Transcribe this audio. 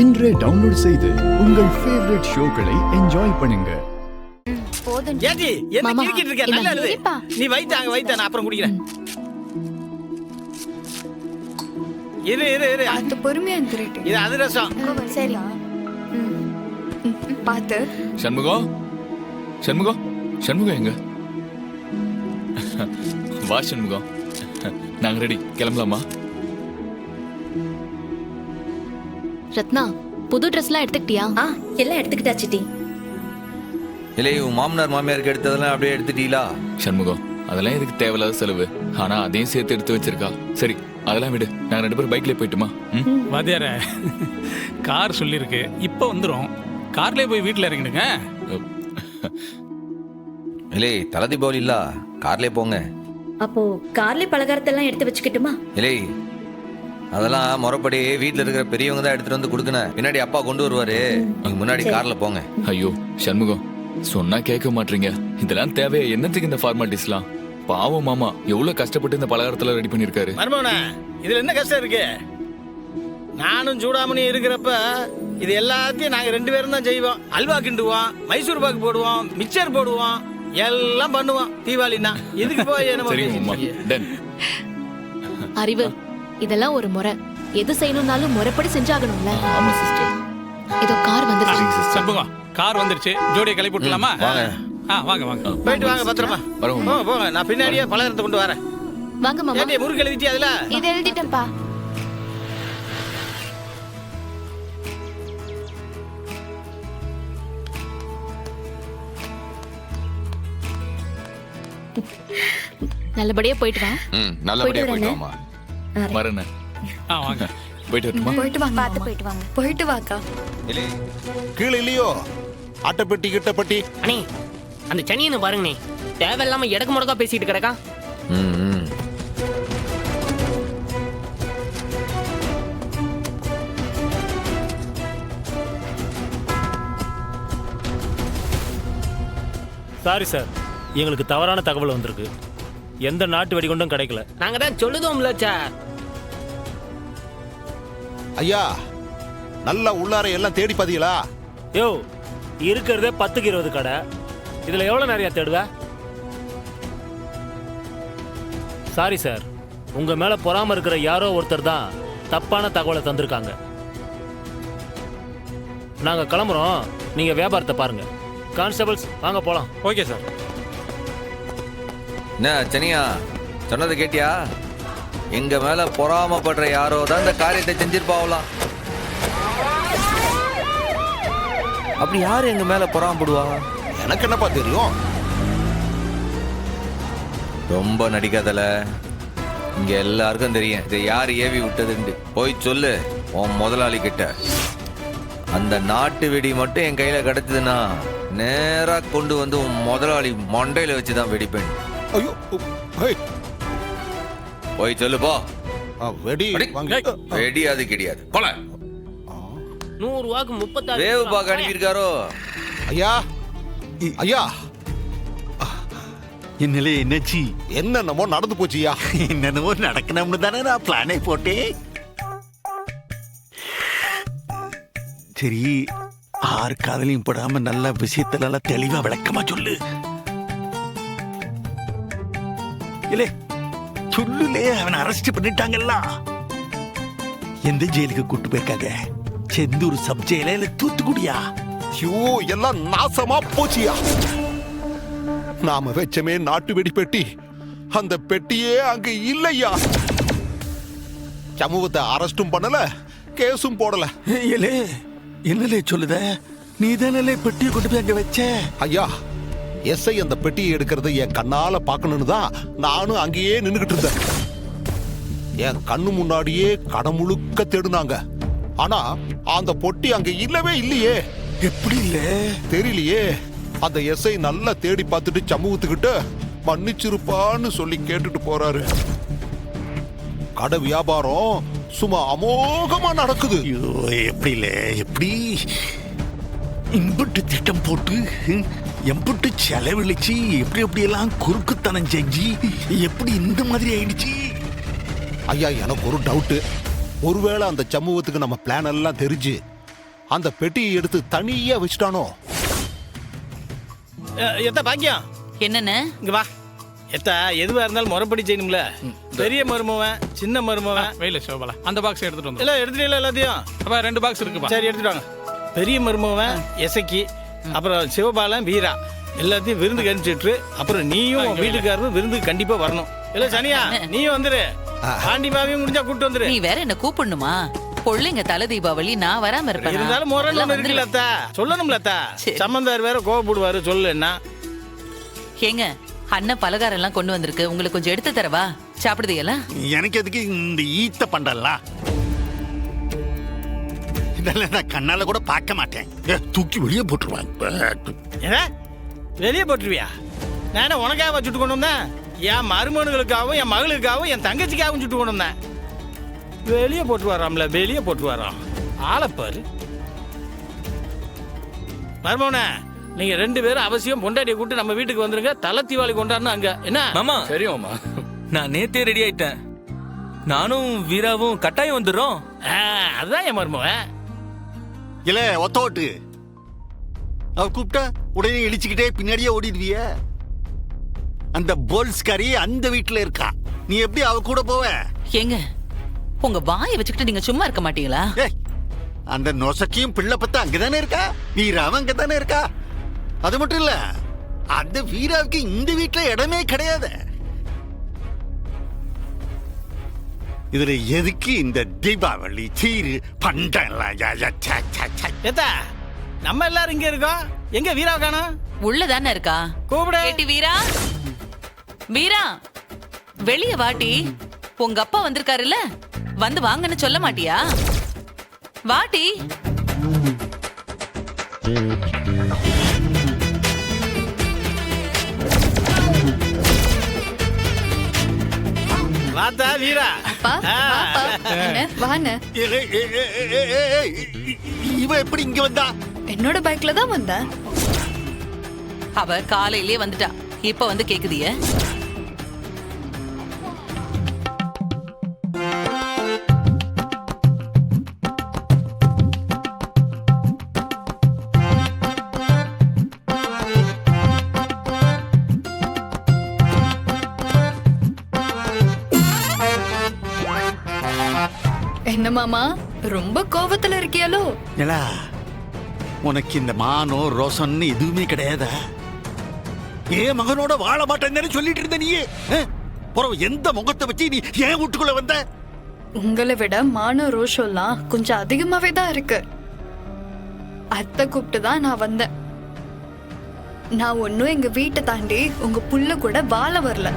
இன்றே டவுன்லோட் செய்து உங்கள் ஃபேவரட் ஷோக்களை என்ஜாய் பண்ணுங்க. ஏடி என்ன கிரிக்கிட்டு இருக்க? நல்லா எழுது. நீ வைத்த நான் அப்புறம் குடிக்கிறேன். இரு அது பொறுமையா இருந்துட்டு. இது அதிரசம். சரி. பாத்து. சண்முகம் எங்க? வா சண்முகம், நாங்க ரெடி, கிளம்பலாமா? ரத்னா, புது ட்ரெஸ்லாம் எடுத்துக்கிட்டியா? எல்லாம் எடுத்துக்கிட்டா சிட்டி. இல்லை, உன் மாமனார் மாமியாருக்கு எடுத்ததெல்லாம் அப்படியே எடுத்துட்டீங்களா? சண்முகம், அதெல்லாம் எதுக்கு தேவையில்லாத செலவு? ஆனா அதையும் சேர்த்து எடுத்து வச்சிருக்கா. சரி, அதெல்லாம் விடு, நாங்க 2 பேரும் பைக்ல போயிட்டுமா? வாத்தியார, கார் சொல்லிருக்கு, இப்போ வந்துடும். கார்லயே போய் வீட்டில் இறங்கிடுங்க. இல்லை, தலை தீபாவளி இல்ல, கார்லயே போங்க. அப்போ கார்ல பலகாரத்தெல்லாம் எடுத்து வச்சுக்கிட்டுமா? இல்லை, அதெல்லாம் முறைப்படி வீட்டில் இருக்கிற பெரியவங்க தான் எடுத்துட்டு வந்து கொடுக்கணும். பின்னாடி அப்பா கொண்டு வருவாரு, நீங்க முன்னாடி கார்ல போங்க. ஐயோ சண்முகம், சொன்னா கேட்க மாட்டீங்க. இதெல்லாம் தேவையா? என்னத்துக்கு இந்த ஃபார்மாலிட்டிஸ்லாம்? பாவம் மாமா எவ்வளவு கஷ்டப்பட்டு இந்த பலகாரத்துல ரெடி பண்ணிருக்காரு. மர்மோனே, இதுல என்ன கஷ்டம் இருக்கு? நானும் சூடாமணி இருக்கிறப்ப இது எல்லாத்தையும் நாங்க 2 பேரும் தான் செய்வோம். அல்வா கிண்டுவோம், மைசூர் பாக்கு போடுவோம், மிக்சர் போடுவோம், எல்லாம் பண்ணுவோம். தீபாவளினா இதுக்கு போய் சரி மாமா, டன். அறிவு, இதெல்லாம் ஒரு முறை. எது செய்யணும்னாலும் முறைப்படி செஞ்சாகணும்ல. ஆமா சிஸ்டர். இதோ கார் வந்துருச்சு. சண்முகம், கார் வந்துருச்சு. ஜோடியை கிளப்பி விட்டுலாமா? வாங்க. போயிட்டு வாங்க, பத்திரமா போங்க. நான் பின்னாடியே பலகாரத்தை கொண்டு வரேன். வாங்க மாமா. ஏடி முறுக்கு எழுதிட்டியா? அதுல இது எழுதிட்டேன்ப்பா. நல்லபடியா போயிட்டு வா. நல்லபடியா போயிட்டு வாமா. வரேன். வாங்க. போயிட்டு வரட்டுமா? போயிட்டு வாங்க. பார்த்து போயிட்டு வாங்க. போயிட்டு வாக்கா. கீழே இல்லையோ அட்டைப்பட்டி கிட்டப்பட்டி? அண்ணே, அந்த சனியனை பாருங்கண்ணே, தேவையில்லாம எடக்கு முடக்கா பேசிட்டு கிடக்கா. சாரி சார், எங்களுக்கு தவறான தகவல் வந்திருக்கு. எந்த நாட்டு வெடிகுண்டும் கிடைக்கல. நாங்க தான் சொல்லுதோம்ல சார். ஐயா, நல்லா உள்ளார எல்லாம் தேடி பாத்தீங்களா? யோ, இருக்கிறதே 10க்கு 20 கடை. இதுல எவ்வளவு நிறைய தேடுவ? சாரி சார், உங்க மேல பொறாம இருக்கிற யாரோ ஒருத்தர் தான் தப்பான தகவலை தந்திருக்காங்க. நாங்க கிளம்புறோம், நீங்க வியாபாரத்தை பாருங்க. கான்ஸ்டபிள்ஸ், வாங்க போலாம். Okay sir. என்ன சனியா, சொன்னதை கேட்டியா? எங்க மேல பொறாமப்படுற யாரோ தான் இந்த காரியத்தை செஞ்சிருப்பாவலாம். அப்படி யாரு எங்க மேல பொறாமப்படுவா? எனக்கு என்னப்பா தெரியும்? ரொம்ப நடிக்காதல, இங்க எல்லாருக்கும் தெரியும் இதை யார் ஏவி விட்டதுன்னு. போய் சொல்லு உன் முதலாளி கிட்ட. அந்த நாட்டு வெடி மட்டும் என் கையில கிடைச்சதுன்னா நேரா கொண்டு வந்து உன் முதலாளி மண்டையில வச்சுதான் வெடிப்பேன். ஐயோ, போய் சொல்லு போ. வெடி வெடி அது கிடையாது. போல 100 ரூபாய்க்கு 36 வேவு பாக்க அனுப்பியிருக்காரோ? ஐயா, என்னலே என்னாச்சு? என்னென்னமோ நடந்து போச்சியா? என்னென்னமோ நடக்கணும்னு தானே நான் பிளானே போட்டேன். சரி, ஆறு காதலையும் போடாம நல்ல விஷயத்துல எல்லாம் தெளிவா விளக்கமா சொல்லு. இல்லே சொல்லுலே, அவனை அரெஸ்ட் பண்ணிட்டாங்கல்ல. எந்த ஜெயிலுக்கு கூட்டு போயிருக்காங்க? செந்தூர் சப் ஜெயில இல்ல தூத்துக்குடியா? எல்லாம் நாசமா போச்சியா? நாம வெச்சமே நாட்டு வெடி பெட்டி, அந்த பெட்டியே அங்க இல்லையா? சமூகத்தை அரெஸ்டும் பண்ணல, கேஸும் போடல. ஏலே, என்னலே சொல்லுத? நீ தானே பெட்டியை கொண்டு போய் அங்க வச்ச? ஐயா, எஸ்ஐ அந்த பெட்டியை எடுக்கிறத என் கண்ணால பாக்கணும்னு தான் நானும் அங்கேயே நின்னுகிட்டு இருந்தேன். என் கண்ணு முன்னாடியே கடை முழுக்க தேடுனாங்க. ஆனா அந்த பொட்டி அங்க இல்லவே இல்லையே. எப்படி இல்ல தெரியலையே. அந்த எஸ்ஐ நல்லா தேடி பார்த்துட்டு சமூகத்துக்கிட்ட மன்னிச்சிருப்பான்னு சொல்லி கேட்டுட்டு போறாரு. கடை வியாபாரம் சும்மா அமோகமா நடக்குது. எப்படி இல்ல, எப்படி இம்புட்டு திட்டம் போட்டு எம்புட்டு செலவழிச்சு எப்படி எல்லாம் குறுக்குத்தனம் செஞ்சு எப்படி இந்த மாதிரி ஆயிடுச்சு? ஐயா, எனக்கு ஒரு டவுட். ஒருவேளை அந்த சமூகத்துக்கு நம்ம பிளான் எல்லாம் தெரிஞ்சு அந்த பெட்டியை எடுத்து தனியா வச்சுட்டானோ? எத்த பாக்கியம் என்னன்னு இங்க வா. எத்தா எதுவா இருந்தாலும் முறைப்படி செய்யணும்ல. பெரிய மருமவன் சின்ன மருமவன் வெயில சிவபாலா அந்த பாக்ஸ் எடுத்துட்டு வந்து. எல்லாம் எடுத்துட்டீங்களா எல்லாத்தையும்? அப்ப 2 பாக்ஸ் இருக்குப்பா. சரி எடுத்துட்டு வாங்க. பெரிய மருமவன் எசக்கி, அப்புறம் சிவபாலன் வீரா எல்லாத்தையும் விருந்துக்கு அனுப்பிச்சிட்டு, அப்புறம் நீயும் உன் வீட்டுக்காரரும் விருந்துக்கு கண்டிப்பா வரணும். இல்ல சனியா நீயும் வந்துரு. பாண்டி பாவியும் முடிஞ்சா கூட்டு வந்துரு. நீ வேற என்ன கூப்பிடணுமா? பொள்ளைங்க தலை தீபாவளி நான் வராம இருப்பேன். இருந்தாலும் முரண் ஒண்ணு இருக்குல்ல அத்தா, சொல்லணும்ல அத்தா. சம்பந்தார் வேற கோவப்படுவாரு, சொல்லு என்ன? ஏங்க அண்ணன் பலகாரம் எல்லாம் கொண்டு வந்திருக்கு, உங்களுக்கு கொஞ்சம் எடுத்து தரவா? சாப்பிடுதீங்களா? எனக்கு எதுக்கு இந்த ஈத்த பண்டலாம்? இதெல்லாம் நான் கண்ணால கூட பார்க்க மாட்டேன். தூக்கி வெளியே போட்டுருவாங்க. வெளியே போட்டுருவியா? நான் என்ன உனக்காக சுட்டு கொண்டு வந்தேன்? என் மருமனுகளுக்காகவும் என் மகளுக்காகவும் என் தங்கச்சிக்காகவும் சுட்டு கொண்டு வந்தேன். வெளியே போட்டு வராம்ல, வெளியே போட்டு வரான். ஆளப்பாரு மருமவனே, நீங்க 2 பேரும் அவசியம் பொண்டாட்டியை கூட்டு நம்ம வீட்டுக்கு வந்துருங்க. தலை தீபாவளி கொண்டாடணும் அங்க. என்ன மாமா? சரி மாமா, நான் நேத்தே ரெடி ஆயிட்டேன். நானும் வீராவும் கட்டாயம் வந்துடுறோம். அதுதான் என் மருமவன். இல்ல ஒத்த ஓட்டு அவ கூப்பிட்டா உடனே இழிச்சுக்கிட்டே பின்னாடியே ஓடிடுவிய. அந்த போல்ஸ்காரி அந்த வீட்டுல இருக்கா, நீ எப்படி அவ கூட போவ? ஏங்க உங்க வாயை வச்சுக்கிட்டு நீங்க சும்மா இருக்க மாட்டீங்களா? அந்த நொசக்கியும் பிள்ளை பத்த அங்கதானே இருக்கா, வீராவும் அங்கதானே இருக்கா. அது மட்டும் இல்ல, அந்த வீராவுக்கு இந்த வீட்டுல இடமே கிடையாது. இதுல எதுக்கு இந்த தீபாவளி சீரு பண்டெல்லாம்? ஏத்தா நம்ம எல்லாரும் இங்க இருக்கோம், எங்க வீரா காணோம்? உள்ளதானே இருக்கா, கூப்பிடு. கேட்டி வீரா, வீரா வெளிய வாட்டி. உங்க அப்பா வந்திருக்காருல்ல, வந்து வாங்கன்னு சொல்ல மாட்டியா? வாட்டி. வாத்தா வீரா. வான்னு இவ எப்படி இங்க வந்தா? என்னோட பைக்ல தான் வந்தேன். அவ காலையிலே வந்துட்டா, இப்ப வந்து கேக்குதிய. என்ன மாமா, ரொம்ப கோபத்துல இருக்கியாலோ? உனக்கு இந்த மானோ ரோசன்னு எதுவுமே கிடையாதா? ஏன் மகனோட வாழ மாட்டேன்னு சொல்லிட்டு இருந்த நீயே, எந்த முகத்தை வச்சு நீ ஏன் வீட்டுக்குள்ள வந்த? உங்களை விட மான ரோஷம்லாம் கொஞ்சம் அதிகமாவே தான் இருக்கு. அத்தை கூப்பிட்டு தான் நான் வந்தேன். நான் ஒன்னும் எங்க வீட்டை தாண்டி உங்க புள்ள கூட வாழ வரல.